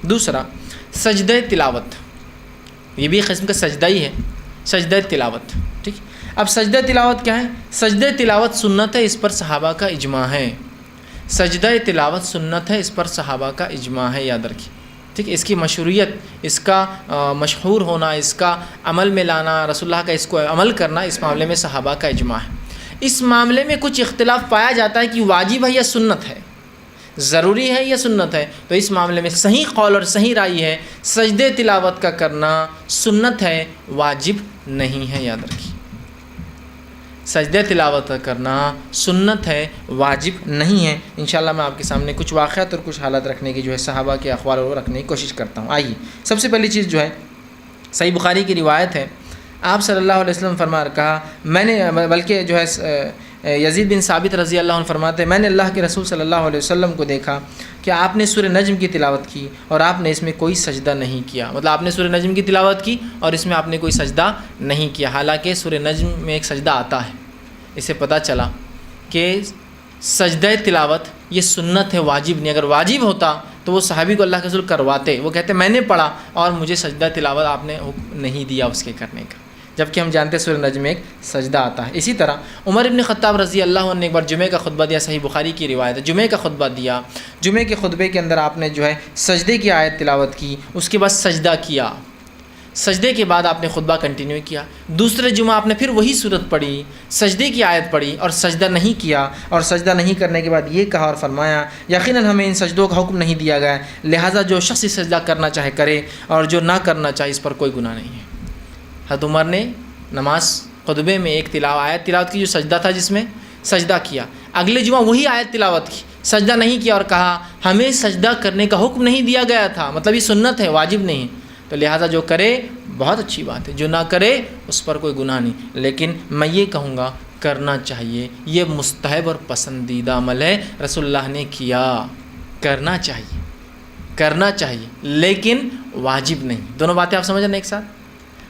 دوسرا سجدہ تلاوت، یہ بھی ایک قسم کا سجدہ ہی ہے، سجدہ تلاوت، ٹھیک۔ اب سجدہ تلاوت کیا ہے؟ سجدہ تلاوت سنت ہے، اس پر صحابہ کا اجماع ہے، سجدہ تلاوت سنت ہے، اس پر صحابہ کا اجماع ہے، یاد رکھیے، ٹھیک۔ اس کی مشروعیت، اس کا مشہور ہونا، اس کا عمل میں لانا، رسول اللہ کا اس کو عمل کرنا، اس معاملے میں صحابہ کا اجماع ہے۔ اس معاملے میں کچھ اختلاف پایا جاتا ہے کہ واجب ہے یا سنت ہے، ضروری ہے یا سنت ہے، تو اس معاملے میں صحیح قول اور صحیح رائے ہے سجدہ تلاوت کا کرنا سنت ہے، واجب نہیں ہے، یاد رکھیے، سجدہ تلاوت کا کرنا سنت ہے، واجب نہیں ہے۔ انشاءاللہ میں آپ کے سامنے کچھ واقعات اور کچھ حالات رکھنے کی صحابہ کے اقوال اور رکھنے کی کوشش کرتا ہوں۔ آئیے، سب سے پہلی چیز صحیح بخاری کی روایت ہے، آپ صلی اللہ علیہ وسلم کہا میں نے، بلکہ یزید بن ثابت رضی اللہ عنہ فرماتے ہیں میں نے اللہ کے رسول صلی اللہ علیہ وسلم کو دیکھا کہ آپ نے سورہ نجم کی تلاوت کی اور آپ نے اس میں کوئی سجدہ نہیں کیا، مطلب آپ نے سورہ نجم کی تلاوت کی اور اس میں آپ نے کوئی سجدہ نہیں کیا، حالانکہ سورہ نجم میں ایک سجدہ آتا ہے۔ اس سے پتہ چلا کہ سجدہ تلاوت یہ سنت ہے، واجب نہیں۔ اگر واجب ہوتا تو وہ صحابی کو اللہ کے رسول کرواتے، وہ کہتے میں نے پڑھا اور مجھے سجدہ تلاوت آپ نے حکم نہیں دیا اس کے کرنے کا، جبکہ ہم جانتے ہیں سورہ نجم میں ایک سجدہ آتا ہے۔ اسی طرح عمر ابن خطاب رضی اللہ عنہ نے ایک بار جمعہ کا خطبہ دیا، صحیح بخاری کی روایت ہے، جمعہ کا خطبہ دیا، جمعہ کے خطبے کے اندر آپ نے سجدے کی آیت تلاوت کی، اس کے بعد سجدہ کیا، سجدے کے بعد آپ نے خطبہ کنٹینیو کیا، دوسرے جمعہ آپ نے پھر وہی صورت پڑھی، سجدے کی آیت پڑھی اور سجدہ نہیں کیا، اور سجدہ نہیں کرنے کے بعد یہ کہا اور فرمایا یقیناً ہمیں ان سجدوں کا حکم نہیں دیا گیا ہے، لہٰذا جو شخص سجدہ کرنا چاہے کرے اور جو نہ کرنا چاہے اس پر کوئی گناہ نہیں ہے۔ حضرت عمر نے نماز خطبے میں ایک آیت تلاوت کی جو سجدہ تھا، جس میں سجدہ کیا، اگلے جمعہ وہی آیت تلاوت کی، سجدہ نہیں کیا اور کہا ہمیں سجدہ کرنے کا حکم نہیں دیا گیا تھا، مطلب یہ سنت ہے، واجب نہیں ہے، تو لہٰذا جو کرے بہت اچھی بات ہے، جو نہ کرے اس پر کوئی گناہ نہیں، لیکن میں یہ کہوں گا کرنا چاہیے، یہ مستحب اور پسندیدہ عمل ہے، رسول اللہ نے کیا، کرنا چاہیے لیکن واجب نہیں۔ دونوں باتیں آپ سمجھ رہے ہیں ایک ساتھ؟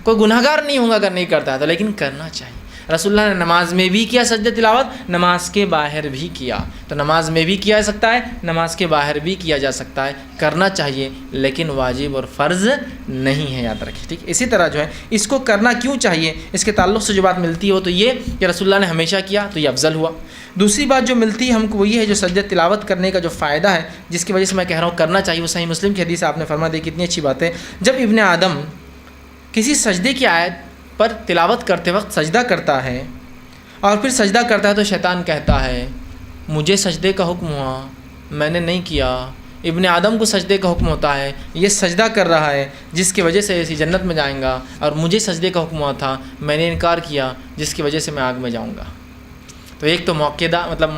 کوئی گناہ گار نہیں ہوگا اگر نہیں کرتا ہے تو، لیکن کرنا چاہیے۔ رسول اللہ نے نماز میں بھی کیا سجدہ تلاوت، نماز کے باہر بھی کیا، تو نماز میں بھی کیا جا سکتا ہے، نماز کے باہر بھی کیا جا سکتا ہے، کرنا چاہیے لیکن واجب اور فرض نہیں ہے، یاد رکھیں، ٹھیک۔ اسی طرح اس کو کرنا کیوں چاہیے، اس کے تعلق سے جو بات ملتی ہو تو یہ کہ رسول اللہ نے ہمیشہ کیا تو یہ افضل ہوا۔ دوسری بات جو ملتی ہے ہم کو وہ یہ ہے جو سجدہ تلاوت کرنے کا جو فائدہ ہے، جس کی وجہ سے میں کہہ رہا ہوں کرنا چاہیے، وہ صحیح مسلم کی حدیث آپ نے فرما دی، کتنی اچھی بات ہے۔ جب ابن آدم کسی سجدے کی آیت پر تلاوت کرتے وقت سجدہ کرتا ہے اور پھر سجدہ کرتا ہے تو شیطان کہتا ہے مجھے سجدے کا حکم ہوا، میں نے نہیں کیا، ابن آدم کو سجدے کا حکم ہوتا ہے، یہ سجدہ کر رہا ہے جس کی وجہ سے اسی جنت میں جائیں گا، اور مجھے سجدے کا حکم ہوا تھا، میں نے انکار کیا جس کی وجہ سے میں آگ میں جاؤں گا۔ تو ایک تو موقعہ مطلب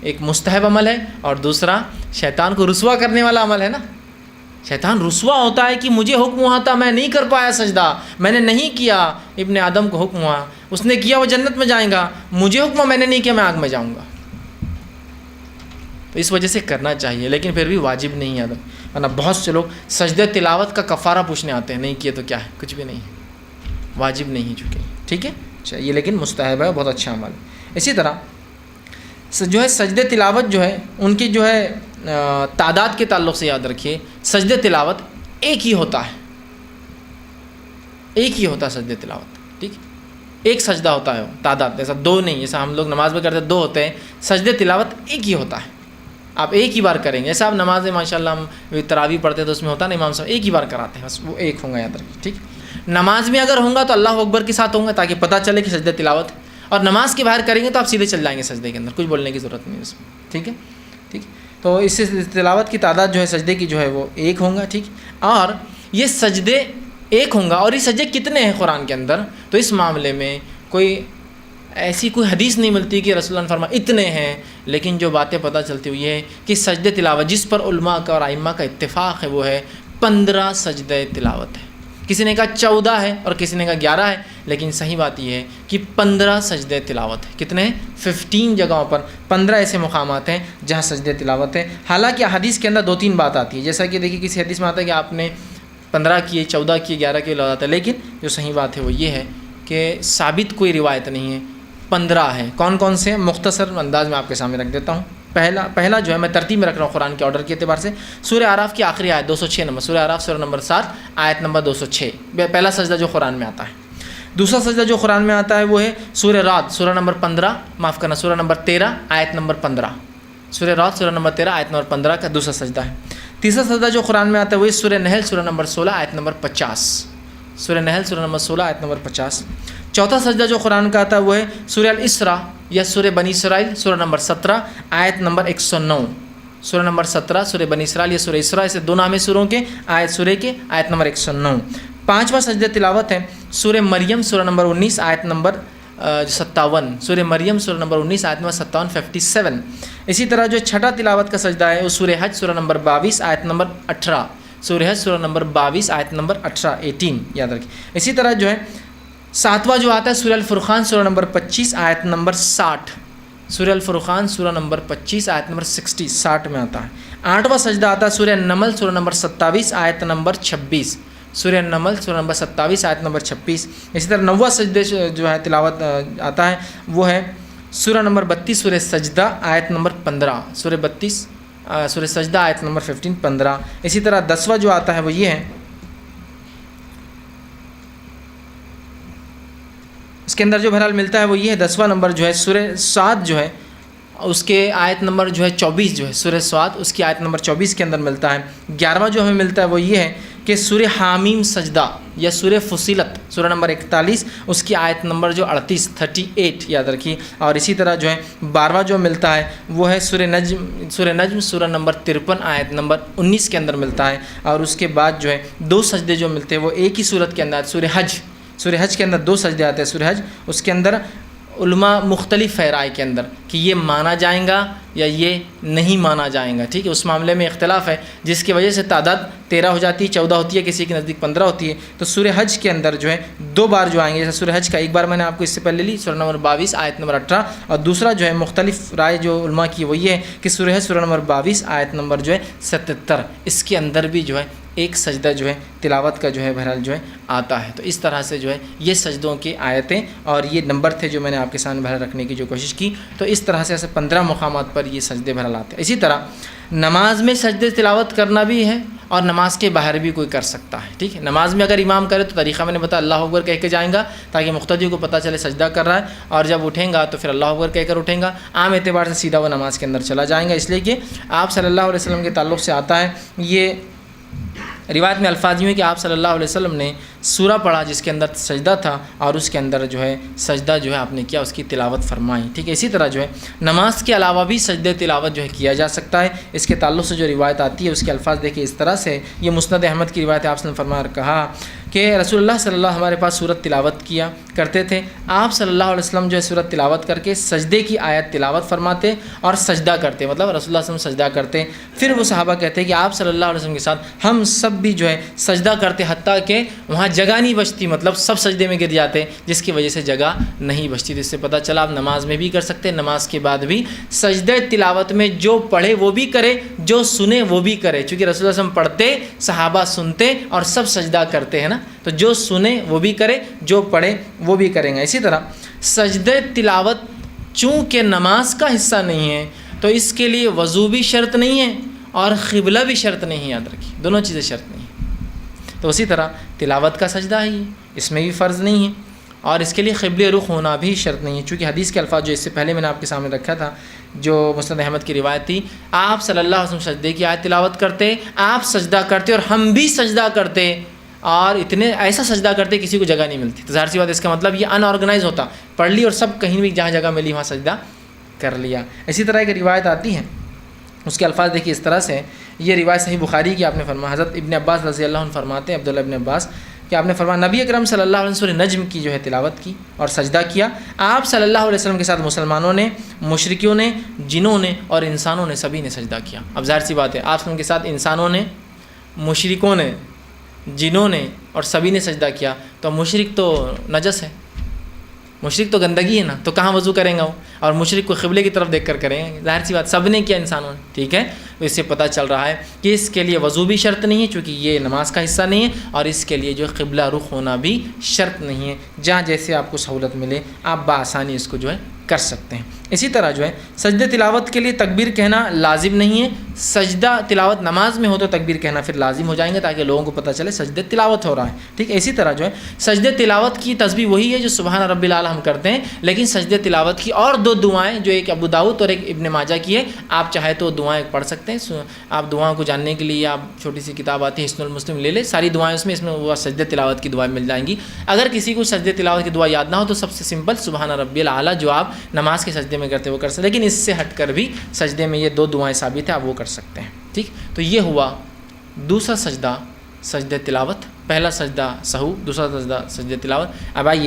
ایک مستحب عمل ہے، اور دوسرا شیطان کو رسوا کرنے والا عمل ہے نا۔ شیطان رسوا ہوتا ہے کہ مجھے حکم ہوا تھا، میں نہیں کر پایا سجدہ، میں نے نہیں کیا، ابن آدم کو حکم ہوا، اس نے کیا، وہ جنت میں جائیں گا، مجھے حکم ہوا، میں نے نہیں کیا، میں آگ میں جاؤں گا۔ تو اس وجہ سے کرنا چاہیے، لیکن پھر بھی واجب نہیں ہے، ورنہ بہت سے لوگ سجدہ تلاوت کا کفارہ پوچھنے آتے ہیں، نہیں کیے تو کیا ہے، کچھ بھی نہیں ہے، واجب نہیں ہے چونکہ، ٹھیک ہے، چاہیے لیکن مستحب ہے، بہت اچھا عمل ہے۔ اسی طرح سجدہ تلاوت ان کی تعداد کے تعلق سے یاد رکھیے، سجدہ تلاوت ایک ہی ہوتا ہے سجدہ تلاوت، ٹھیک، ایک سجدہ ہوتا ہے، تعداد ایسا دو نہیں، جیسا ہم لوگ نماز میں کرتے ہیں دو ہوتے ہیں، سجدہ تلاوت ایک ہی ہوتا ہے، آپ ایک ہی بار کریں گے، جیسا آپ نماز میں ماشاء اللہ ہم تراویح پڑھتے ہیں تو اس میں ہوتا ہے نا امام صاحب ایک ہی بار کراتے ہیں، بس وہ ایک ہوں گا، یاد رکھیے، ٹھیک۔ نماز میں اگر ہوں گا تو اللہ اکبر کے ساتھ ہوں گا تاکہ پتہ چلے کہ سجدہ تلاوت ہے، اور نماز کے باہر کریں گے تو آپ سیدھے چل جائیں گے سجدے کے اندر، کچھ بولنے کی ضرورت نہیں اس میں، ٹھیک ہے، ٹھیک۔ تو اس سے تلاوت کی تعداد سجدے کی وہ ایک ہوں گا، ٹھیک، اور یہ سجدے ایک ہوں گا، اور یہ سجدے کتنے ہیں قرآن کے اندر، تو اس معاملے میں ایسی کوئی حدیث نہیں ملتی کہ رسول اللہ نے فرمایا اتنے ہیں، لیکن جو باتیں پتہ چلتی ہوئی ہے کہ سجدہ تلاوت جس پر علماء کا اور ائمہ کا اتفاق ہے وہ ہے 15 سجدہ تلاوت ہے، کسی نے کہا 14 ہے اور کسی نے کہا 11 ہے، لیکن صحیح بات یہ ہے کہ 15 سجدہ تلاوت ہے۔ کتنے ہیں؟ 15 جگہوں پر 15 ایسے مقامات ہیں جہاں سجدہ تلاوت ہے۔ حالانکہ حدیث کے اندر 2-3 بات آتی ہے، جیسا کہ دیکھیے کسی حدیث میں آتا ہے کہ آپ نے 15 کیے، 14 کیے، 11 کیے لگاتا ہے، لیکن جو صحیح بات ہے وہ یہ ہے کہ ثابت کوئی روایت نہیں ہے، 15 ہے۔ کون کون سے؟ مختصر انداز میں آپ کے سامنے رکھ دیتا ہوں۔ پہلا جو ہے میں ترتیب میں رکھ رہا ہوں قرآن کے آرڈر کے اعتبار سے. سورہ اعراف کی آخری آیت 206 نمبر، سورہ اعراف سورہ نمبر 7 آیت نمبر 206 پہلا سجدہ جو قرآن میں آتا ہے. دوسرا سجدہ جو قرآن میں آتا ہے وہ ہے سورہ رعد سورہ نمبر 15 معاف کرنا سورہ نمبر 13 آیت نمبر 15. سورہ رعد سورہ نمبر 13 آیت نمبر 15 کا دوسرا سجدہ ہے. تیسرا سجدہ جو قرآن میں آتا ہے وہ سورہ نحل سورہ نمبر 16 آیت نمبر 50. سورہ نحل سورہ نمبر 16 آیت نمبر 50. چوتھا سجدہ جو قرآن کا آتا ہے وہ ہے سورہ الاسراء یا سورہ بنی اسرائیل سورہ نمبر 17 آیت نمبر 109. سورہ نمبر 17 سورہ بنی اسرائیل یا سورہ اسراء، سے دو نام سوروں کے سورہ کے آیت نمبر 109. پانچواں سجدہ تلاوت ہے سورہ مریم سورہ نمبر 19 آیت نمبر 57. سورہ مریم سورہ نمبر 19 آیت نمبر 57 57. اسی طرح جو چھٹا تلاوت کا سجدہ ہے وہ سورہ حج سورہ نمبر 22 آیت نمبر 18. سورہ حج سورہ نمبر 22 آیت نمبر 18 یاد رکھیں. اسی طرح جو ہے ساتواں جو آتا ہے سورہ الفرقان سورہ نمبر 25 آیت نمبر 60. سورہ الفرقان سورہ نمبر 25 آیت نمبر 60 میں آتا ہے. آٹھواں سجدہ آتا ہے سورہ نمل سورہ نمبر 27 آیت نمبر 26. سورہ نمل سورہ نمبر 27 آیت نمبر 26. اسی طرح نواں سجدے جو ہے تلاوت آتا ہے وہ ہے سورہ نمبر 32 سورہ سجدہ آیت نمبر 15. سورہ 32 سورہ سجدہ آیت نمبر 15. اسی طرح 10واں جو آتا ہے وہ یہ ہے، اس کے اندر جو بہرحال ملتا ہے وہ یہ ہے 10واں نمبر جو ہے سورہ سعد جو ہے اس کے آیت نمبر جو ہے 24 جو ہے سورہ سعد اس کی آیت نمبر 24 کے اندر ملتا ہے. 11واں جو ہمیں ملتا ہے وہ یہ ہے کہ سورہ حامیم سجدہ یا سورہ فصیلت سورہ نمبر 41 اس کی آیت نمبر جو 38 یاد رکھیے. اور اسی طرح جو ہے 12واں جو ملتا ہے وہ ہے سورہ نجم سورہ نمبر 53 آیت نمبر 19 کے اندر ملتا ہے. اور اس کے بعد جو ہے دو سجدے جو ملتے ہیں وہ ایک ہی صورت کے اندر سورہ حج کے اندر دو سجدے آتے ہیں. سورہ حج اس کے اندر علماء مختلف ہے رائے کے اندر کہ یہ مانا جائیں گا یا یہ نہیں مانا جائیں گا. ٹھیک ہے، اس معاملے میں اختلاف ہے جس کی وجہ سے تعداد 13 ہو جاتی ہے، 14 ہوتی ہے، کسی کے نزدیک 15 ہوتی ہے. تو سورہ حج کے اندر جو ہے دو بار جو آئیں گے، جیسے سورہ حج کا ایک بار میں نے آپ کو اس سے پہلے لی سورہ نمبر 22 آیت نمبر 18. اور دوسرا جو ہے مختلف رائے جو علماء کی وہ یہ ہے کہ سورہ حج سورہ نمبر 22 آیت نمبر جو ہے 77 اس کے اندر بھی جو ہے ایک سجدہ جو ہے تلاوت کا جو ہے بہرحال جو ہے آتا ہے. تو اس طرح سے جو ہے یہ سجدوں کی آیتیں اور یہ نمبر تھے جو میں نے آپ کے سامنے بہرحال رکھنے کی جو کوشش کی. تو اس طرح سے ایسے 15 مقامات پر یہ سجدے بہرحال آتے ہیں. اسی طرح نماز میں سجدے تلاوت کرنا بھی ہے اور نماز کے باہر بھی کوئی کر سکتا ہے. ٹھیک ہے، نماز میں اگر امام کرے تو طریقہ میں نے بتایا اللہ اکبر کہہ کے جائیں گا تاکہ مقتدی کو پتہ چلے سجدہ کر رہا ہے، اور جب اٹھیں گا تو پھر اللہ اکبر کہہ کر اٹھیں گا. عام اعتبار سے سیدھا وہ نماز کے اندر چلا جائیں گا، اس لیے کہ آپ صلی اللہ علیہ وسلم کے تعلق سے آتا ہے. یہ روایت میں الفاظ یوں ہے کہ آپ صلی اللہ علیہ وسلم نے سورہ پڑھا جس کے اندر سجدہ تھا اور اس کے اندر جو ہے سجدہ جو ہے آپ نے کیا، اس کی تلاوت فرمائی. ٹھیک ہے، اسی طرح جو ہے نماز کے علاوہ بھی سجدہ تلاوت جو ہے کیا جا سکتا ہے. اس کے تعلق سے جو روایت آتی ہے اس کے الفاظ دیکھیں اس طرح سے. یہ مسند احمد کی روایت ہے، آپ نے فرمایا کہا کہ رسول اللہ صلی اللہ ہمارے پاس سورت تلاوت کیا کرتے تھے. آپ صلی اللہ علیہ وسلم جو ہے سورت تلاوت کر کے سجدے کی آیت تلاوت فرماتے اور سجدہ کرتے، مطلب رسول اللہ صلی اللہ علیہ وسلم سجدہ کرتے. پھر وہ صحابہ کہتے ہیں کہ آپ صلی اللہ علیہ وسلم کے ساتھ ہم سب بھی جو ہے سجدہ کرتے، حتیٰ کہ وہاں جگہ نہیں بچتی، مطلب سب سجدے میں گر جاتے جس کی وجہ سے جگہ نہیں بچتی. تو اس سے پتہ چلا آپ نماز میں بھی کر سکتے ہیں، نماز کے بعد بھی سجدہ تلاوت میں جو پڑھے وہ بھی کرے، جو سنے وہ بھی کرے. چونکہ رسول اللہ صلی اللہ علیہ وسلم پڑھتے، صحابہ سنتے اور سب سجدہ کرتے ہیں نا، تو جو سنے وہ بھی کرے، جو پڑھے وہ بھی کریں گے. اسی طرح سجدہ تلاوت چونکہ نماز کا حصہ نہیں ہے تو اس کے لیے وضو بھی شرط نہیں ہے اور قبلہ بھی شرط نہیں ہے. یاد رکھیے دونوں چیزیں شرط نہیں ہیں. تو اسی طرح تلاوت کا سجدہ ہی اس میں بھی فرض نہیں ہے اور اس کے لیے قبلہ رخ ہونا بھی شرط نہیں ہے. چونکہ حدیث کے الفاظ جو اس سے پہلے میں نے آپ کے سامنے رکھا تھا جو مسند احمد کی روایت تھی، آپ صلی اللہ علیہ وسلم سجدے کی آیت تلاوت کرتے، آپ سجدہ کرتے اور ہم بھی سجدہ کرتے، اور اتنے ایسا سجدہ کرتے کسی کو جگہ نہیں ملتی. تو ظاہر سی بات اس کا مطلب یہ ان آرگنائز ہوتا، پڑھ لی اور سب کہیں بھی جہاں جگہ ملی وہاں سجدہ کر لیا. اسی طرح ایک روایت آتی ہے، اس کے الفاظ دیکھیے اس طرح سے. یہ روایت صحیح بخاری کی آپ نے فرمایا، حضرت ابن عباس رضی اللہ عنہ فرماتے ہیں، عبداللہ ابن عباس کہ آپ نے فرمایا نبی اکرم صلی اللہ علیہ وسلم سورہ نجم کی جو ہے تلاوت کی اور سجدہ کیا. آپ صلی اللہ علیہ وسلم کے ساتھ مسلمانوں نے، مشرکیوں نے، جنوں نے اور انسانوں نے سبھی نے سجدہ کیا. اب ظاہر سی بات ہے آپ کے ساتھ انسانوں نے، مشرکوں نے، جنوں نے اور سبھی نے سجدہ کیا، تو مشرک تو نجس ہے، مشرک تو گندگی ہے نا، تو کہاں وضو کریں گا وہ، اور مشرک کو قبلے کی طرف دیکھ کر کریں گے. ظاہر سی بات سب نے کیا انسانوں نے. ٹھیک ہے، تو اس سے پتہ چل رہا ہے کہ اس کے لیے وضو بھی شرط نہیں ہے چونکہ یہ نماز کا حصہ نہیں ہے، اور اس کے لیے جو قبلہ رخ ہونا بھی شرط نہیں ہے. جہاں جیسے آپ کو سہولت ملے آپ بآسانی اس کو جو ہے کر سکتے ہیں. اسی طرح جو ہے سجدہ تلاوت کے لیے تکبیر کہنا لازم نہیں ہے، سجدہ تلاوت نماز میں ہو تو تکبیر کہنا پھر لازم ہو جائیں گے تاکہ لوگوں کو پتہ چلے سجدہ تلاوت ہو رہا ہے، ٹھیک ہے۔ اسی طرح جو ہے سجدہ تلاوت کی تسبیح وہی ہے جو سبحان ربی الاعلیٰ ہم کرتے ہیں، لیکن سجدہ تلاوت کی اور دو دعائیں جو ایک ابو داؤد اور ایک ابن ماجہ کی ہے، آپ چاہے تو دعائیں پڑھ سکتے ہیں۔ آپ دعاؤں کو جاننے کے لیے آپ چھوٹی سی کتاب آتی ہے حصن المسلم لے لیں، ساری دعائیں اس میں وہ سجدہ تلاوت کی دعائیں مل جائیں گی۔ اگر کسی کو سجدہ تلاوت کی دعا یاد نہ ہو تو سب سے سمپل سبحان ربی الاعلیٰ جو آپ نماز کے سجدے میں کرتے وہ کر سکتے، لیکن اس سے ہٹ کر بھی سجدے میں یہ دو دعائیں ثابت ہیں، آپ وہ کر سکتے ہیں، ٹھیک۔ تو یہ ہوا دوسرا سجدہ سجدہ تلاوت، پہلا سجدہ سہو، دوسرا سجدہ سجدہ تلاوت۔ اب آئیے